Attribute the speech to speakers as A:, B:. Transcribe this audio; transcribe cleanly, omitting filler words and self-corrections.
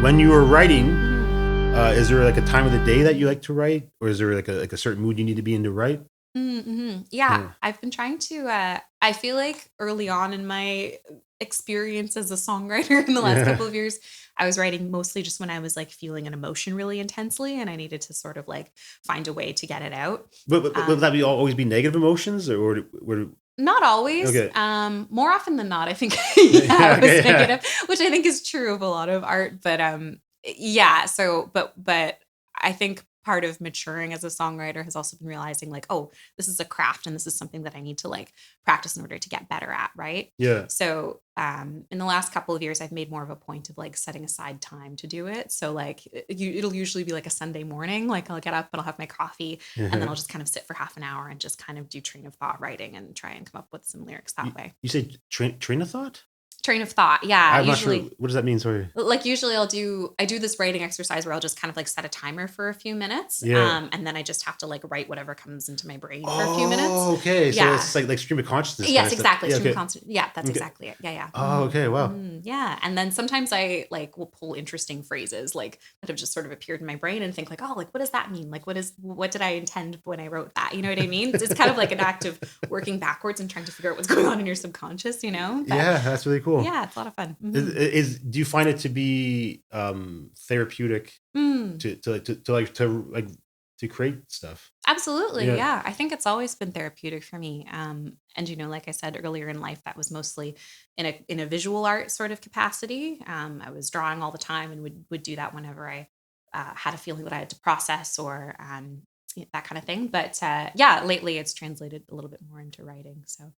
A: When you were writing,
B: Mhm.
A: is there like a time of the day that you like to write, or is there like a certain mood you need to be in to write?
B: Yeah,
A: Yeah.
B: I've been trying to, I feel like early on in my experience as a songwriter in the last
A: Yeah.
B: couple of years, I was writing mostly just when I was like feeling an emotion really intensely and I needed to sort of like find a way to get it out.
A: But would
B: Um,
A: that be always be negative emotions, or would
B: Not always.
A: okay?
B: More often than not, I think, yeah,
A: Yeah.
B: it was
A: Okay. Yeah.
B: negative, which I think is true of a lot of art. But yeah. So, but I think part of maturing as a songwriter has also been realizing like, oh, this is a craft and this is something that I need to like practice in order to get better at, right?
A: Yeah.
B: So, in the last couple of years, I've made more of a point of like setting aside time to do it. So, like, it'll usually be like a Sunday morning. Like, I'll get up and I'll have my coffee and then I'll just kind of sit for half an hour and just kind of do train of thought writing and try and come up with some lyrics
A: You,
B: that way.
A: you say train of thought?
B: Train of thought. Yeah.
A: I'm not sure.
B: Usually,
A: What does that mean? Sorry.
B: like usually I do this writing exercise where I'll just kind of like set a timer for a few minutes.
A: Yeah.
B: And then I just have to like write whatever comes into my brain for a few minutes.
A: Oh, okay. So
B: Yeah.
A: it's like stream of consciousness kind
B: Yes,
A: of stuff.
B: exactly.
A: Yeah.
B: Stream of
A: Okay.
B: constant. Yeah, that's
A: Okay.
B: exactly it. Yeah, yeah.
A: Oh, okay. Wow.
B: Yeah. And then sometimes I like will pull interesting phrases like that have just sort of appeared in my brain and think like, oh, like what does that mean? Like what did I intend when I wrote that? You know what I mean? It's kind of like an act of working backwards and trying to figure out what's going on in your subconscious, you know? But
A: Yeah, that's really cool.
B: yeah, it's a lot of fun.
A: Do you find it to be therapeutic
B: Mm.
A: to create stuff?
B: Absolutely.
A: Yeah.
B: Yeah. I think it's always been therapeutic for me. And like I said earlier in life, that was mostly in a visual art sort of capacity. I was drawing all the time and would do that whenever I had a feeling that I had to process or that kind of thing. But yeah, lately it's translated a little bit more into writing. So